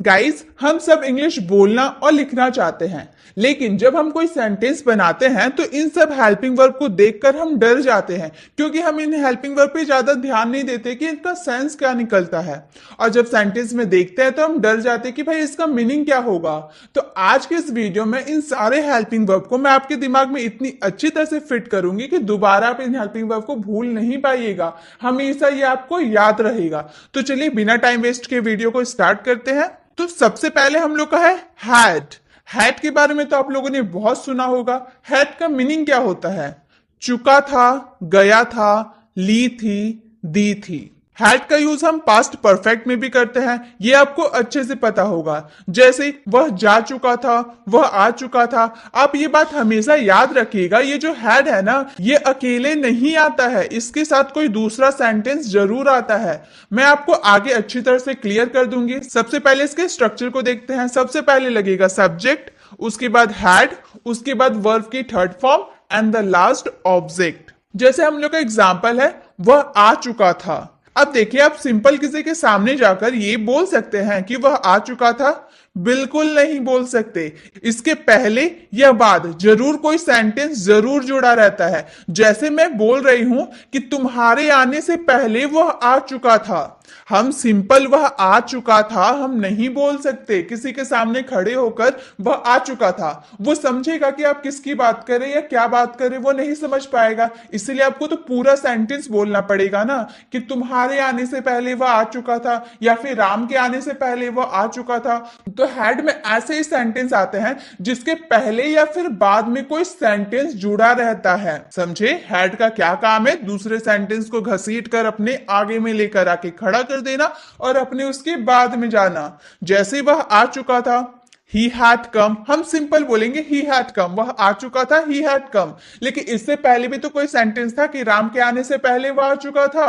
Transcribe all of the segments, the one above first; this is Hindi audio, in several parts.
गाइस, हम सब इंग्लिश बोलना और लिखना चाहते हैं, लेकिन जब हम कोई सेंटेंस बनाते हैं तो इन सब हेल्पिंग वर्ब को देखकर हम डर जाते हैं, क्योंकि हम इन हेल्पिंग वर्ब पे ज्यादा ध्यान नहीं देते कि इनका सेंस क्या निकलता है। और जब सेंटेंस में देखते हैं तो हम डर जाते हैं कि भाई इसका मीनिंग क्या होगा। तो आज के इस वीडियो में इन सारे हेल्पिंग वर्ब को मैं आपके दिमाग में इतनी अच्छी तरह से फिट करूंगी कि दोबारा आप इन हेल्पिंग वर्ब को भूल नहीं पाइएगा, हमेशा ये आपको याद रहेगा। तो चलिए बिना टाइम वेस्ट के वीडियो को स्टार्ट करते हैं। तो सबसे पहले हम लोग का है हैड। हैड के बारे में तो आप लोगों ने बहुत सुना होगा। हैड का मीनिंग क्या होता है? चुका था, गया था, ली थी, दी थी। हैड का यूज हम पास्ट परफेक्ट में भी करते हैं, ये आपको अच्छे से पता होगा। जैसे वह जा चुका था, वह आ चुका था। आप ये बात हमेशा याद रखिएगा, ये जो हैड है ना, ये अकेले नहीं आता है, इसके साथ कोई दूसरा सेंटेंस जरूर आता है। मैं आपको आगे अच्छी तरह से क्लियर कर दूंगी। सबसे पहले इसके स्ट्रक्चर को देखते हैं। सबसे पहले लगेगा सब्जेक्ट, उसके बाद हैड, उसके बाद वर्ब की third form and the last object. जैसे हम लोग का एग्जाम्पल है, वह आ चुका था। अब देखिए, आप सिंपल किसी के सामने जाकर ये बोल सकते हैं कि वह आ चुका था? बिल्कुल नहीं बोल सकते। इसके पहले या बाद जरूर कोई सेंटेंस जरूर जुड़ा रहता है। जैसे मैं बोल रही हूं कि तुम्हारे आने से पहले वह आ चुका था। हम सिंपल वह आ चुका था हम नहीं बोल सकते। किसी के सामने खड़े होकर वह आ चुका था, वो समझेगा कि आप किसकी बात करें या क्या बात करें, वो नहीं समझ पाएगा। इसलिए आपको तो पूरा सेंटेंस बोलना पड़ेगा ना, कि तुम्हारे आने से पहले वह आ चुका था, या फिर राम के आने से पहले वह आ चुका था। तो हैड में ऐसे ही सेंटेंस आते हैं जिसके पहले या फिर बाद में कोई सेंटेंस जुड़ा रहता है। समझे? हैड का क्या काम है? दूसरे सेंटेंस को घसीट कर अपने आगे में लेकर आके खड़ा कर देना और अपने उसके बाद में जाना। जैसे वह आ चुका था, he had come, हम सिंपल बोलेंगे he had come, वह आ चुका था, he had come। लेकिन इससे पहले भी तो कोई सेंटेंस था कि राम के आने से पहले वह आ चुका था।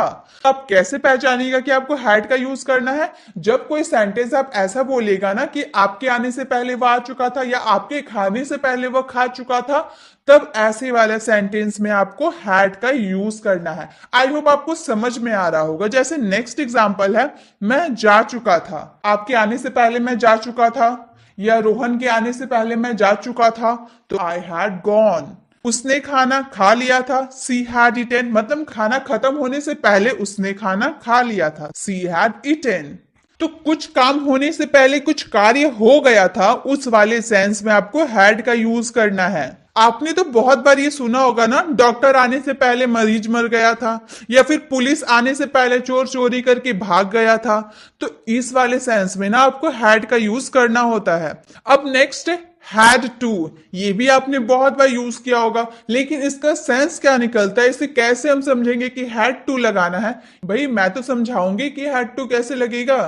आप कैसे पहचानिएगा कि आपको had का यूज करना है? जब कोई सेंटेंस आप ऐसा बोलेगा ना कि आपके आने से पहले वह आ चुका था या आपके खाने से पहले वह खा चुका था, तब ऐसे वाले सेंटेंस में आपको हैड का यूज करना है। आई होप आपको समझ में आ रहा होगा। जैसे नेक्स्ट एग्जांपल है, मैं जा चुका था। आपके आने से पहले मैं जा चुका था, या रोहन के आने से पहले मैं जा चुका था, तो आई हैड गॉन। उसने खाना खा लिया था, सी हैड ईटेन, मतलब खाना खत्म होने से पहले उसने खाना खा लिया था, सी हैड ईटेन। तो कुछ काम होने से पहले कुछ कार्य हो गया था, उस वाले सेंस में आपको हैड का यूज करना है। आपने तो बहुत बार ये सुना होगा ना, डॉक्टर आने से पहले मरीज मर गया था, या फिर पुलिस आने से पहले चोर चोरी करके भाग गया था। तो इस वाले सेंस में ना आपको हैड का यूज करना होता है। अब नेक्स्ट हैड टू, ये भी आपने बहुत बार यूज किया होगा, लेकिन इसका सेंस क्या निकलता है? इसे कैसे हम समझेंगे कि हैड टू लगाना है? भाई मैं तो समझाऊंगी कि हैड टू कैसे लगेगा।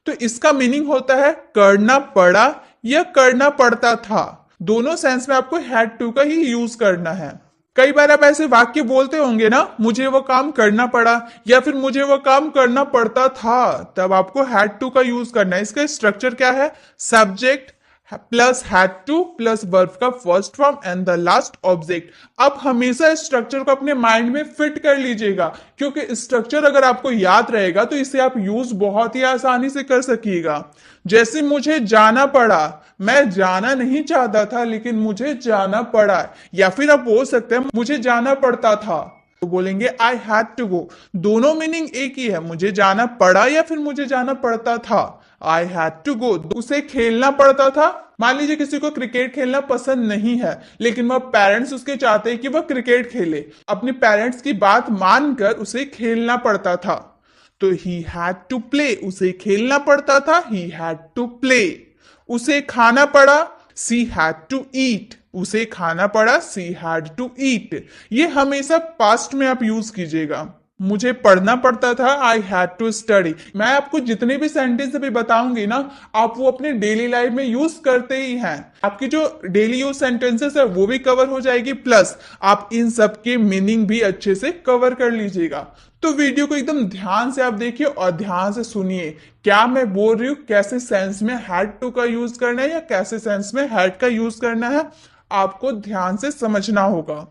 तो इसका मीनिंग होता है करना पड़ा या करना पड़ता था। दोनों सेंस में आपको हैड टू का ही यूज करना है। कई बार आप ऐसे वाक्य बोलते होंगे ना, मुझे वो काम करना पड़ा या फिर मुझे वो काम करना पड़ता था, तब आपको हैड टू का यूज करना है। इसका स्ट्रक्चर क्या है? Subject plus had to plus verb का first form and the last object. आप हमेशा स्ट्रक्चर को अपने माइंड में फिट कर लीजिएगा, क्योंकि स्ट्रक्चर अगर आपको याद रहेगा तो इसे आप यूज बहुत ही आसानी से कर सकिएगा। जैसे मुझे जाना पड़ा, मैं जाना नहीं चाहता था लेकिन मुझे जाना पड़ा। या फिर आप बोल सकते हैं मुझे जाना पड़ता था, तो बोलेंगे आई हैड टू गो। दोनों मीनिंग एक ही है, मुझे जाना पड़ा या फिर मुझे जाना पड़ता था। I had to go. उसे खेलना पड़ता था। मान लीजिए किसी को क्रिकेट खेलना पसंद नहीं है, लेकिन वह पेरेंट्स उसके चाहते हैं कि वह क्रिकेट खेले, अपने पेरेंट्स की बात मानकर उसे खेलना पड़ता था। तो ही हैड टू प्ले, उसे खेलना पड़ता था, ही हैड टू प्ले। उसे खाना पड़ा, सी हैड टू ईट, उसे खाना पड़ा, सी हैड टू ईट। ये हमेशा पास्ट में आप यूज कीजिएगा। मुझे पढ़ना पड़ता था, आई हैड टू स्टडी। मैं आपको जितने भी सेंटेंस अभी बताऊंगी ना, आप वो अपने डेली लाइफ में यूज करते ही हैं। आपकी जो डेली यूज सेंटेंसेस है वो भी कवर हो जाएगी, प्लस आप इन सब के मीनिंग भी अच्छे से कवर कर लीजिएगा। तो वीडियो को एकदम ध्यान से आप देखिए और ध्यान से सुनिए, क्या मैं बोल रही हूँ, कैसे सेंस में हैड टू का यूज करना है या कैसे सेंस में हैड का यूज करना है, आपको ध्यान से समझना होगा।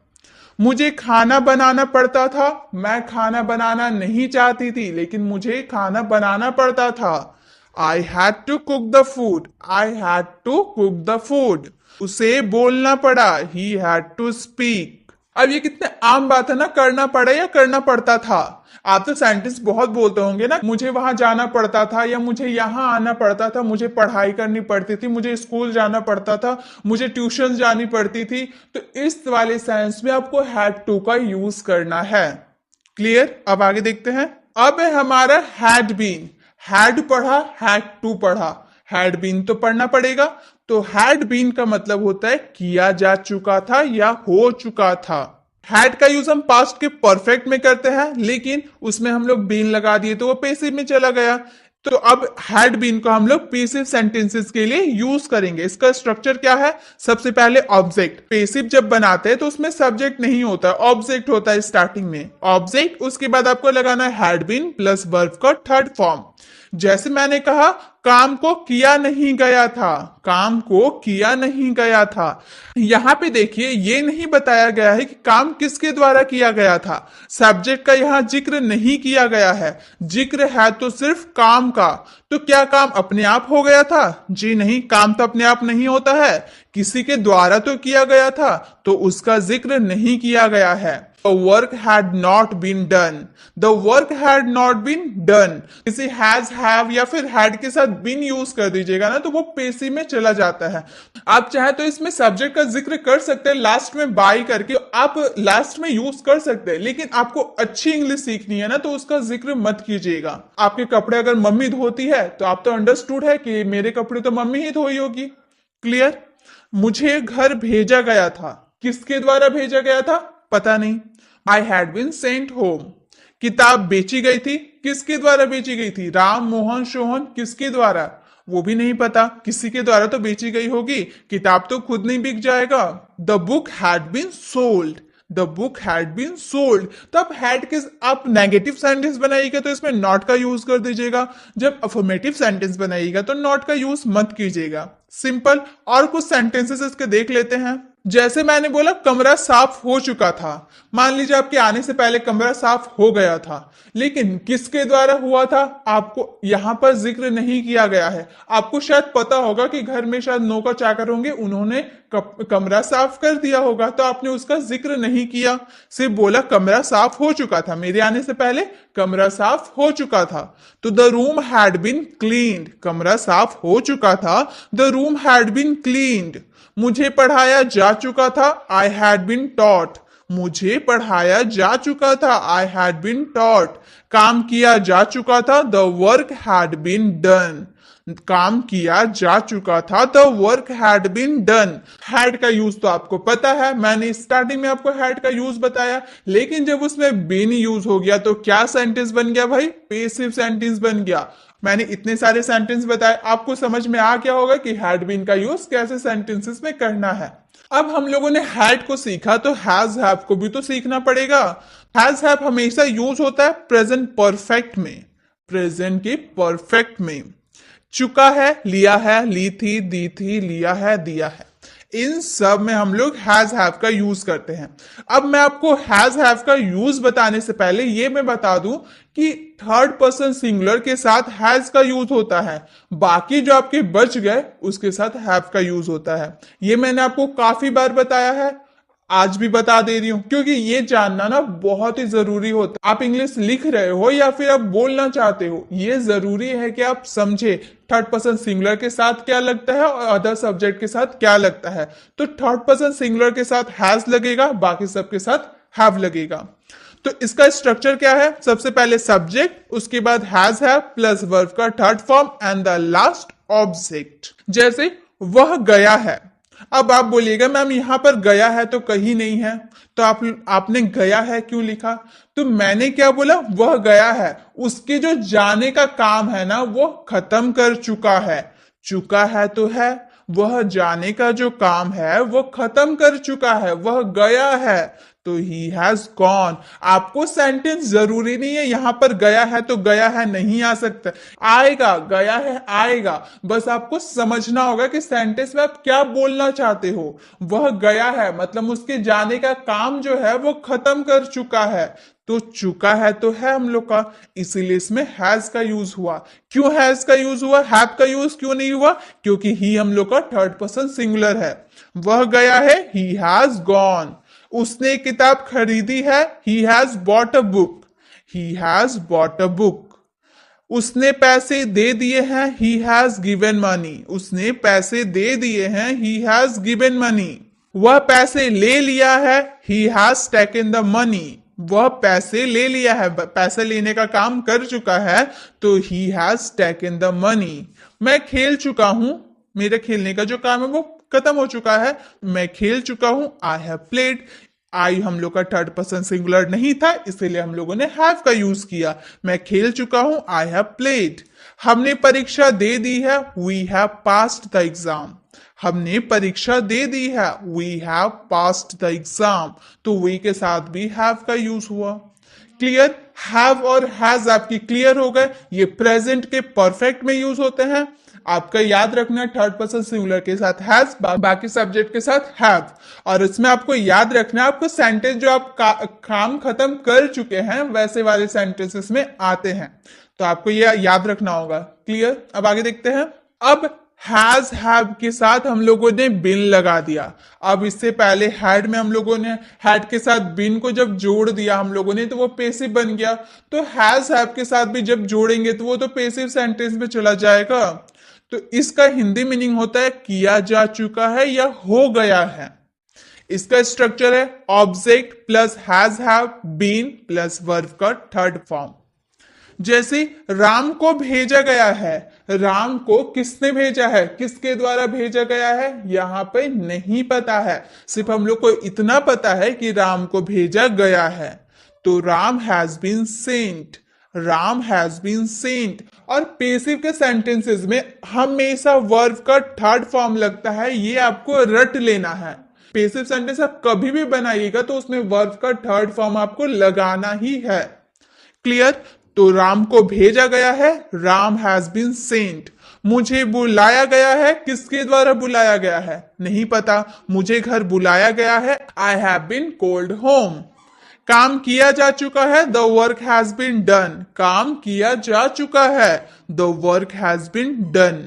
मुझे खाना बनाना पड़ता था, मैं खाना बनाना नहीं चाहती थी लेकिन मुझे खाना बनाना पड़ता था। I had to cook the food, I had to cook the food. उसे बोलना पड़ा, ही हैड टू स्पीक। अब ये कितने आम बात है ना, करना पड़ा या करना पड़ता था। आप तो सेंटेंस बहुत बोलते होंगे ना, मुझे वहां जाना पड़ता था या मुझे यहाँ आना पड़ता था, मुझे पढ़ाई करनी पड़ती थी, मुझे स्कूल जाना पड़ता था, मुझे ट्यूशन जानी पड़ती थी। तो इस वाले सेंस में आपको हैड टू का यूज करना है। क्लियर? अब आगे देखते हैं। अब है हमारा हैड बीन। हैड पढ़ा, हैड टू पढ़ा, हैड बीन तो पढ़ना पड़ेगा। तो हैड बीन का मतलब होता है किया जा चुका था या हो चुका था। हैड का यूज हम पास्ट के परफेक्ट में करते हैं, लेकिन उसमें हम लोग बीन लगा दिए तो वो पेसिव में चला गया। तो अब हैड बीन को हम लोग पेसिव सेंटेंसेस के लिए यूज करेंगे। इसका स्ट्रक्चर क्या है? सबसे पहले ऑब्जेक्ट। पेसिव जब बनाते हैं तो उसमें सब्जेक्ट नहीं होता, ऑब्जेक्ट होता है स्टार्टिंग में, ऑब्जेक्ट। उसके बाद आपको लगाना है हैड बीन प्लस वर्ब का थर्ड फॉर्म। जैसे मैंने कहा, काम को किया नहीं गया था, काम को किया नहीं गया था। यहां पे देखिए, ये नहीं बताया गया है कि काम किसके द्वारा किया गया था। सब्जेक्ट का यहां जिक्र नहीं किया गया है, जिक्र है तो सिर्फ काम का। तो क्या काम अपने आप हो गया था? जी नहीं, काम तो अपने आप नहीं होता है, किसी के द्वारा तो किया गया था, तो उसका जिक्र नहीं किया गया है। The work had not been done. The work had not been done. किसी has, have या फिर had के साथ been यूज कर दीजिएगा ना, तो वो पेसिव में चला जाता है। आप चाहे तो इसमें सब्जेक्ट का जिक्र कर सकते हैं लास्ट में बाय करके, आप लास्ट में यूज कर सकते हैं, लेकिन आपको अच्छी इंग्लिश सीखनी है ना, तो उसका जिक्र मत कीजिएगा। आपके कपड़े अगर मम्मी धोती है तो आप तो अंडरस्टूड है कि मेरे कपड़े तो मम्मी ही धोई होगी। क्लियर? मुझे घर भेजा गया था, किसके द्वारा भेजा गया था? पता नहीं। I had been sent home. किताब बेची गई थी, किसके द्वारा बेची गई थी? राम, मोहन, सोहन, किसके द्वारा? वो भी नहीं पता, किसी के द्वारा तो बेची गई होगी, किताब तो खुद नहीं बिक जाएगा। The book had been sold, the book had been sold. तो आप हैड के आप नेगेटिव सेंटेंस बनाइएगा तो इसमें नॉट का यूज कर दीजिएगा, जब अफर्मेटिव सेंटेंस बनाइएगा तो नॉट का यूज मत कीजिएगा। सिंपल। और कुछ सेंटेंसेस इसके देख लेते हैं। जैसे मैंने बोला कमरा साफ हो चुका था, मान लीजिए आपके आने से पहले कमरा साफ हो गया था, लेकिन किसके द्वारा हुआ था आपको यहां पर जिक्र नहीं किया गया है। आपको शायद पता होगा कि घर में शायद नौकर चाकर होंगे, उन्होंने कमरा साफ कर दिया होगा, तो आपने उसका जिक्र नहीं किया, सिर्फ बोला कमरा साफ हो चुका था, मेरे आने से पहले कमरा साफ हो चुका था। तो the room had been cleaned, कमरा साफ हो चुका था, the room had been cleaned. मुझे पढ़ाया जा चुका था, आई हैड बीन टॉट, मुझे पढ़ाया जा चुका था, आई हैड बीन टॉट। काम किया जा चुका था, the work had been done, काम किया जा चुका था, the work had been done. Had का यूज तो आपको पता है, मैंने स्टार्टिंग में आपको हैड का यूज बताया, लेकिन जब उसमें बीन यूज हो गया तो क्या सेंटेंस बन गया भाई? पेसिव सेंटेंस बन गया। मैंने इतने सारे सेंटेंस बताए, आपको समझ में आ गया होगा कि हैड बीन का यूज कैसे सेंटेंसेस में करना है। अब हम लोगों ने हैड को सीखा, तो हैज हैव को भी तो सीखना पड़ेगा। हैज हैव हमेशा यूज होता है प्रेजेंट परफेक्ट में, प्रेजेंट के परफेक्ट में। चुका है, लिया है, ली थी, दी थी, लिया है, दिया है, इन सब में हम लोग हैज हैव का यूज करते हैं। अब मैं आपको हैज हैव का यूज बताने से पहले ये मैं बता दूं कि थर्ड पर्सन सिंगुलर के साथ हैज का यूज होता है, बाकी जो आपके बच गए उसके साथ हैव का यूज होता है। ये मैंने आपको काफी बार बताया है, आज भी बता दे रही हूं, क्योंकि ये जानना ना बहुत ही जरूरी होता है। आप इंग्लिश लिख रहे हो या फिर आप बोलना चाहते हो, ये जरूरी है कि आप समझे थर्ड पर्सन सिंगुलर के साथ क्या लगता है और अदर सब्जेक्ट के साथ क्या लगता है। तो थर्ड पर्सन सिंगुलर के साथ हैज लगेगा, बाकी सबके साथ हैव लगेगा। तो इसका स्ट्रक्चर क्या है? सबसे पहले सब्जेक्ट, उसके बाद हैज हैव प्लस वर्ब का third form and the last object. जैसे वह गया है, अब आप बोलिएगा मैम यहां पर गया है तो कहीं नहीं है, तो आपने गया है क्यों लिखा? तो मैंने क्या बोला? वह गया है, उसके जो जाने का काम है ना वो खत्म कर चुका है। चुका है तो है, वह जाने का जो काम है वो खत्म कर चुका है, वह गया है, तो ही हैज गॉन। आपको सेंटेंस जरूरी नहीं है यहां पर गया है तो गया है नहीं आ सकता, आएगा, गया है आएगा, बस आपको समझना होगा कि सेंटेंस में आप क्या बोलना चाहते हो। वह गया है मतलब उसके जाने का काम जो है वो खत्म कर चुका है, तो चुका है तो है हम लोग का, इसीलिए इसमें हैज का यूज हुआ। क्यों हैज का यूज हुआ, हैव का यूज क्यों नहीं हुआ? क्योंकि ही हम लोग का थर्ड पर्सन सिंगुलर है। वह गया है, ही हैज गॉन। उसने किताब खरीदी है, he has bought a book. He has bought a book. उसने पैसे दे दिए हैं, ही हैज गिवन मनी। उसने पैसे दे दिए हैं, ही हैज गिवन मनी। वह पैसे ले लिया है, he has taken the money. वह पैसे ले लिया है, पैसे लेने का काम कर चुका है, तो he has taken the money. मैं खेल चुका हूं, मेरे खेलने का जो काम है वो खत्म हो चुका है, मैं खेल चुका हूं। I have played. आई हम लोग का थर्ड पर्सन सिंगुलर नहीं था, इसीलिए हम लोगों ने हैव का यूज किया। मैं खेल चुका हूं, आई हैव प्लेड। हमने परीक्षा दे दी है, we have passed the exam. हमने परीक्षा दे दी है, we have passed the exam. तो वी के साथ भी हैव का यूज हुआ। क्लियर? हैव और हैज आपकी क्लियर हो गए। ये प्रेजेंट के परफेक्ट में यूज होते हैं। आपका याद रखना, थर्ड पर्सन सिंगुलर के साथ हैज, बाकी सब्जेक्ट के साथ हैव। और इसमें आपको याद रखना, आपको सेंटेंस जो आप काम खत्म कर चुके हैं वैसे वाले सेंटेंसेस में आते हैं, तो आपको ये याद रखना होगा। क्लियर? अब आगे देखते हैं। अब हैज हैव के साथ हम लोगों ने बिन लगा दिया। अब इससे पहले हैड में हम लोगों ने हैड के साथ बिन को जब जोड़ दिया हम लोगों ने, तो वो पेसिव बन गया। तो हैज हैव के साथ भी जब जोड़ेंगे तो वो तो पेसिव सेंटेंस में चला जाएगा। तो इसका हिंदी मीनिंग होता है किया जा चुका है या हो गया है। इसका स्ट्रक्चर है object plus has have been plus verb का थर्ड फॉर्म। जैसे राम को भेजा गया है, राम को किसने भेजा है, किसके द्वारा भेजा गया है, यहां पे नहीं पता है। सिर्फ हम लोग को इतना पता है कि राम को भेजा गया है। तो Ram has been sent, Ram has been sent. और पेसिव के सेंटेंसेस में हमेशा वर्ब का थर्ड फॉर्म लगता है, ये आपको रट लेना है। पेसिव सेंटेंस आप कभी भी बनाइएगा तो उसमें वर्ब का थर्ड फॉर्म आपको लगाना ही है। क्लियर? तो राम को भेजा गया है, राम हैज बीन सेंट। मुझे बुलाया गया है, किसके द्वारा बुलाया गया है, नहीं पता। मुझे घर बुलाया गया है, I have been called home. काम किया जा चुका है, the work has been done. काम किया जा चुका है, the work has been done.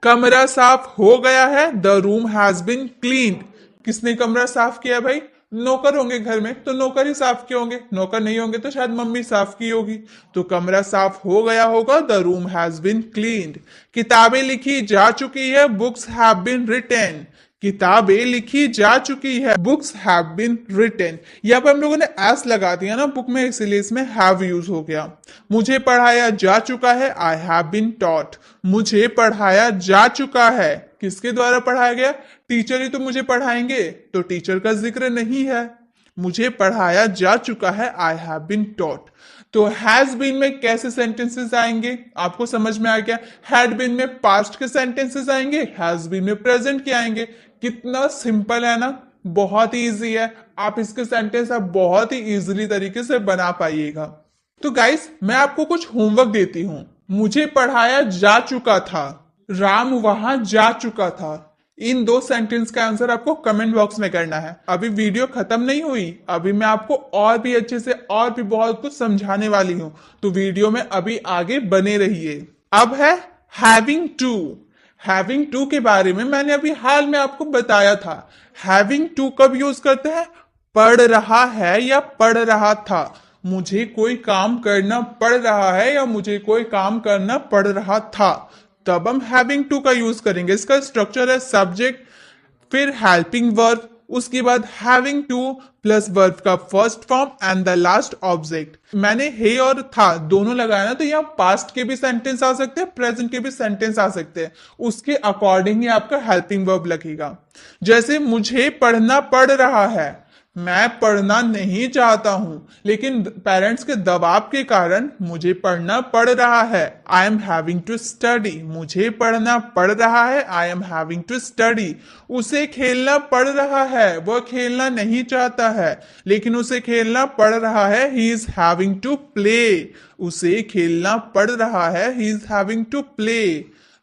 कमरा साफ हो गया है, the room has been cleaned. किसने कमरा साफ किया भाई? नौकर होंगे घर में, तो नौकर ही साफ किए होंगे। नौकर नहीं होंगे तो शायद मम्मी साफ की होगी। तो कमरा साफ हो गया होगा, the room has been cleaned. किताबें लिखी जा चुकी है, बुक्स हैव बीन रिटेन। किताबें लिखी जा चुकी है, बुक्स हैव बीन रिटेन। यहाँ पर हम लोगों ने एस लगा दिया ना बुक में, इसलिए इसमें हैव यूज हो गया। मुझे पढ़ाया जा चुका है, आई हैव बीन टॉट। मुझे पढ़ाया जा चुका है, किसके द्वारा पढ़ाया गया? टीचर ही तो मुझे पढ़ाएंगे, तो टीचर का जिक्र नहीं है। मुझे पढ़ाया जा चुका है, आई हैव बीन टॉट। तो हैज बीन में कैसे सेंटेंसेस आएंगे आपको समझ में आ गया। हैड बीन में पास्ट के सेंटेंसेस आएंगे, हैज बीन में प्रेजेंट के आएंगे। कितना सिंपल है ना, बहुत ही इजी है। आप इसके सेंटेंस आप बहुत ही इजीली तरीके से बना पाइएगा। तो गाइस, मैं आपको कुछ होमवर्क देती हूँ। मुझे पढ़ाया जा चुका था, राम वहां जा चुका था। इन दो सेंटेंस का आंसर आपको कमेंट बॉक्स में करना है। अभी वीडियो खत्म नहीं हुई, अभी मैं आपको और भी अच्छे से और भी बहुत कुछ समझाने वाली हूं, तो वीडियो में अभी आगे बने रहिए। अब है हैविंग टू। हैविंग टू के बारे में मैंने अभी हाल में आपको बताया था। हैविंग टू कब यूज करते हैं? पढ़ रहा है या पढ़ रहा था। मुझे कोई काम करना पड़ रहा है या मुझे कोई काम करना पड़ रहा था, तब हम हैविंग टू का यूज करेंगे। इसका स्ट्रक्चर है सब्जेक्ट, फिर हेल्पिंग वर्ब, उसके बाद हैविंग टू प्लस वर्ब का first form and the last object. मैंने हे और था दोनों लगाया ना, तो यहाँ पास्ट के भी सेंटेंस आ सकते हैं, प्रेजेंट के भी सेंटेंस आ सकते हैं। उसके अकॉर्डिंग ही आपका हेल्पिंग वर्ब लगेगा। जैसे मुझे पढ़ना पड़ रहा है, मैं पढ़ना नहीं चाहता हूं, लेकिन पेरेंट्स के दबाव के कारण मुझे पढ़ना पड़ रहा है। I am having to study. मुझे पढ़ना पड़ रहा है, I am having to study. उसे खेलना पड़ रहा है, वह खेलना नहीं चाहता है, लेकिन उसे खेलना पड़ रहा है, he is having to play. उसे खेलना पड़ रहा है, he is having to play.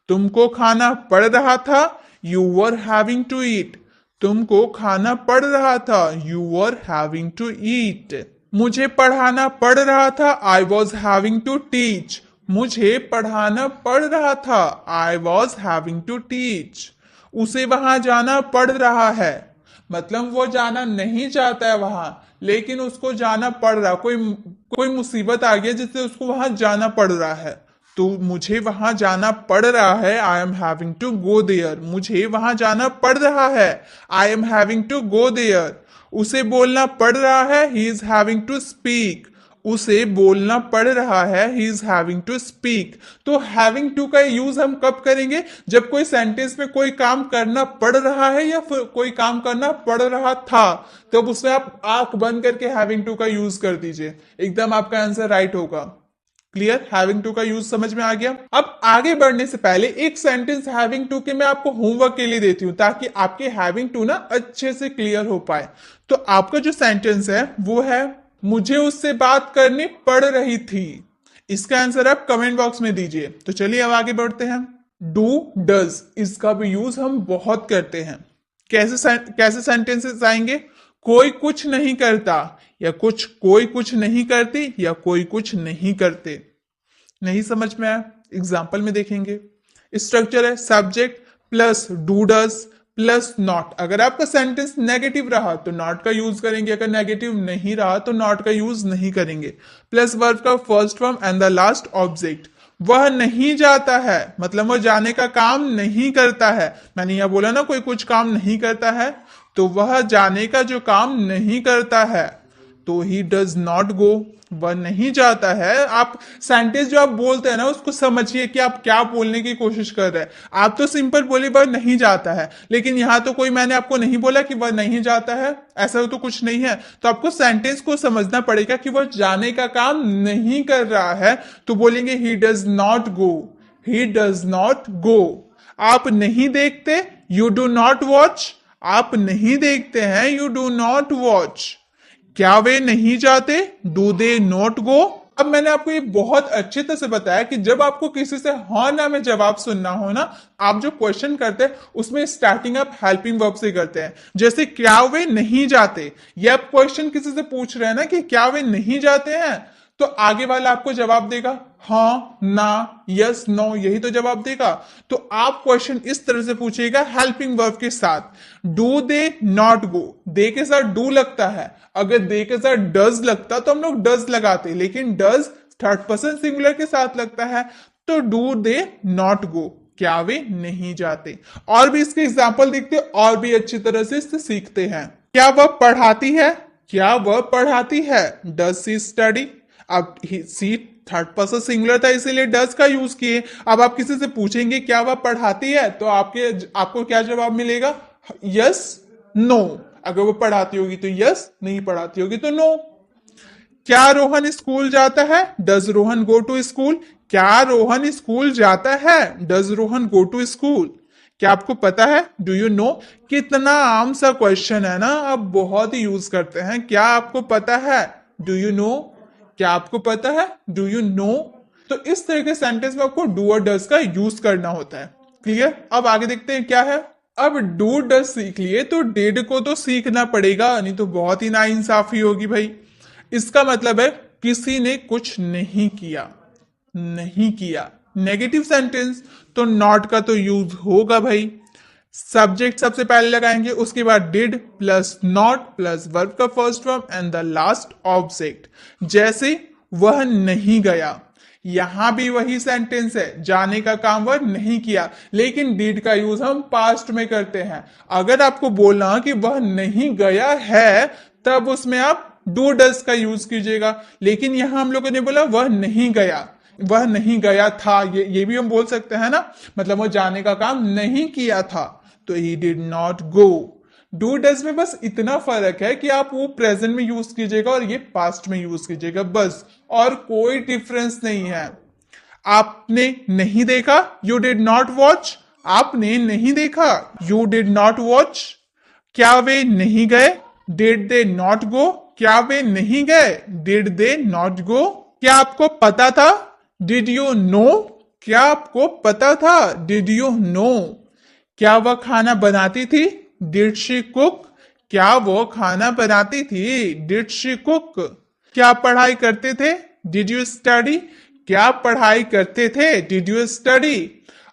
तुमको खाना पड़ रहा था, you were having to eat. तुमको खाना पड़ रहा था, you were having to eat. मुझे पढ़ाना पड़ रहा था, I was having to teach. मुझे पढ़ाना पड़ रहा था, I was having to teach. उसे वहां जाना पड़ रहा है, मतलब वो जाना नहीं चाहता है वहां, लेकिन उसको जाना पड़ रहा, कोई मुसीबत आ गई जिससे उसको वहां जाना पड़ रहा है। तो मुझे वहां जाना पड़ रहा है, I am having to go there. मुझे वहां जाना पड़ रहा है, I am having to go there. उसे बोलना पड़ रहा है, he is having to speak. उसे बोलना पड़ रहा है, he is having to speak. तो हैविंग टू का यूज हम कब करेंगे? जब कोई सेंटेंस में कोई काम करना पड़ रहा है या फिर कोई काम करना पड़ रहा था, तब उसमें आप आंख बंद करके हैविंग टू का यूज कर दीजिए, एकदम आपका आंसर राइट होगा। क्लियर? हैविंग टू का यूज समझ में आ गया। अब आगे बढ़ने से पहले एक सेंटेंस हैविंग टू के मैं आपको होमवर्क के लिए देती हूं, ताकि आपके हैविंग टू ना अच्छे से क्लियर हो पाए। तो आपका जो सेंटेंस है वो है, मुझे उससे बात करनी पड़ रही थी। इसका आंसर आप कमेंट बॉक्स में दीजिए। तो चलिए अब आगे बढ़ते हैं। डू डज, इसका भी यूज हम बहुत करते हैं। कैसे सेंटेंसेस आएंगे? कोई कुछ नहीं करता, या कोई कुछ नहीं करती, या कोई कुछ नहीं करते। नहीं समझ में आया? एग्जाम्पल में देखेंगे। स्ट्रक्चर है subject plus do does plus not. अगर आपका सेंटेंस नेगेटिव रहा तो नॉट का यूज करेंगे, अगर नेगेटिव नहीं रहा तो नॉट का यूज नहीं करेंगे। प्लस वर्ब का first form and the last object. वह नहीं जाता है, मतलब वह जाने का काम नहीं करता है। मैंने यह बोला ना कोई कुछ काम नहीं करता है, तो वह जाने का जो काम नहीं करता है, तो ही डज नॉट गो, वह नहीं जाता है। आप सेंटेंस जो आप बोलते हैं ना उसको समझिए कि आप क्या बोलने की कोशिश कर रहे हैं। आप तो सिंपल बोले वह नहीं जाता है, लेकिन यहां तो कोई मैंने आपको नहीं बोला कि वह नहीं जाता है, ऐसा तो कुछ नहीं है। तो आपको सेंटेंस को समझना पड़ेगा कि वह जाने का काम नहीं कर रहा है, तो बोलेंगे he does not go, he does not go. आप नहीं देखते, यू डू नॉट वॉच। आप नहीं देखते हैं, यू डू नॉट वॉच। क्या वे नहीं जाते, डू दे नॉट गो। अब मैंने आपको ये बहुत अच्छे तरह से बताया कि जब आपको किसी से हाँ ना में जवाब सुनना हो ना, आप जो क्वेश्चन करते हैं उसमें स्टार्टिंग आप हेल्पिंग वर्ब से करते हैं। जैसे क्या वे नहीं जाते, ये आप क्वेश्चन किसी से पूछ रहे हैं ना कि क्या वे नहीं जाते हैं, तो आगे वाला आपको जवाब देगा हाँ, ना, यस, नो, यही तो जवाब देगा। तो आप क्वेश्चन इस तरह से पूछिएगा हेल्पिंग वर्ब के साथ। डू दे नॉट गो, दे के साथ डू लगता है, अगर दे के साथ डज लगता तो हम लोग डज लगाते, लेकिन डज थर्ड पर्सन सिंगुलर के साथ लगता है, तो डू दे नॉट गो, क्या वे नहीं जाते। और भी इसके एग्जाम्पल देखते और भी अच्छी तरह से इससे सीखते हैं। क्या वह पढ़ाती है, क्या वह पढ़ाती है, डज सी स्टडी। अब सी थर्ड पर्सन सिंगुलर था इसीलिए डज का यूज किए। अब आप किसी से पूछेंगे क्या वह पढ़ाती है, तो आपको क्या जवाब मिलेगा? Yes, no. अगर वो पढ़ाती होगी तो यस, नहीं पढ़ाती होगी तो नो। क्या रोहन स्कूल जाता है, does Rohan go to school. क्या रोहन स्कूल जाता है, does Rohan go to school. क्या आपको पता है, डू यू नो। कितना आम सा क्वेश्चन है ना, अब बहुत ही यूज करते हैं। क्या आपको पता है, डू यू नो। क्या आपको पता है, डू यू नो। तो इस तरह के सेंटेंस में आपको डू और डज का यूज करना होता है। क्लियर? अब आगे देखते हैं क्या है। अब डू डज सीख लिए तो डिड को तो सीखना पड़ेगा, नहीं तो बहुत ही नाइंसाफी होगी भाई। इसका मतलब है किसी ने कुछ नहीं किया, नहीं किया। नेगेटिव सेंटेंस तो नॉट का तो यूज होगा भाई। सब्जेक्ट सबसे पहले लगाएंगे, उसके बाद did plus not plus verb का first form and the last object. जैसे वह नहीं गया, यहां भी वही सेंटेंस है, जाने का काम वह नहीं किया, लेकिन डिड का यूज हम पास्ट में करते हैं। अगर आपको बोलना कि वह नहीं गया है, तब उसमें आप डू डज का यूज कीजिएगा, लेकिन यहां हम लोगों ने बोला वह नहीं गया, वह नहीं गया था, ये भी हम बोल सकते हैं ना, मतलब वह जाने का काम नहीं किया था, तो he did not go. Do does में बस इतना फर्क है कि आप वो प्रेजेंट में यूज कीजिएगा और ये पास्ट में यूज कीजिएगा, बस, और कोई डिफरेंस नहीं है। आपने नहीं देखा, यू डिड नॉट वॉच। आपने नहीं देखा, यू डिड नॉट वॉच। क्या वे नहीं गए, डिड दे नॉट गो। क्या वे नहीं गए, डिड दे नॉट गो। क्या आपको पता था, डिड यू नो। क्या आपको पता था, डिड यू नो। क्या वह खाना बनाती थी, डिड शी कुक। क्या वो खाना बनाती थी, डिड शी कुक। क्या पढ़ाई करते थे? Did you study? क्या पढ़ाई करते थे? Did you study?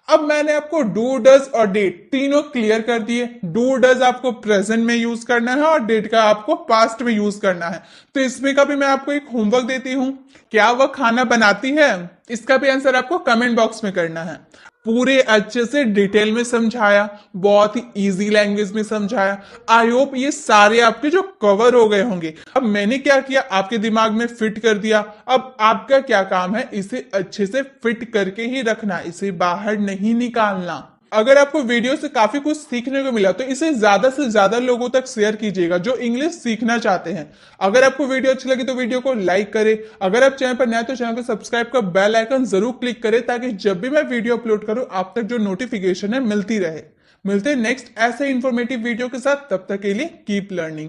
अब मैंने आपको डू डज और डिड तीनों क्लियर कर दिए। डू डज आपको प्रेजेंट में यूज करना है और डिड का आपको पास्ट में यूज करना है। तो इसमें का भी मैं आपको एक होमवर्क देती हूँ। क्या वह खाना बनाती है? इसका भी आंसर आपको कमेंट बॉक्स में करना है। पूरे अच्छे से डिटेल में समझाया, बहुत ही इजी लैंग्वेज में समझाया। आई होप ये सारे आपके जो कवर हो गए होंगे। अब मैंने क्या किया, आपके दिमाग में फिट कर दिया। अब आपका क्या काम है, इसे अच्छे से फिट करके ही रखना, इसे बाहर नहीं निकालना। अगर आपको वीडियो से काफी कुछ सीखने को मिला तो इसे ज्यादा से ज्यादा लोगों तक शेयर कीजिएगा जो इंग्लिश सीखना चाहते हैं। अगर आपको वीडियो अच्छी लगी तो वीडियो को लाइक करें। अगर आप चैनल पर नए तो चैनल को सब्सक्राइब कर बेल आइकन जरूर क्लिक करें ताकि जब भी मैं वीडियो अपलोड करूं आप तक जो नोटिफिकेशन है मिलती रहे। मिलते हैं नेक्स्ट ऐसे इंफॉर्मेटिव वीडियो के साथ, तब तक के लिए कीप लर्निंग।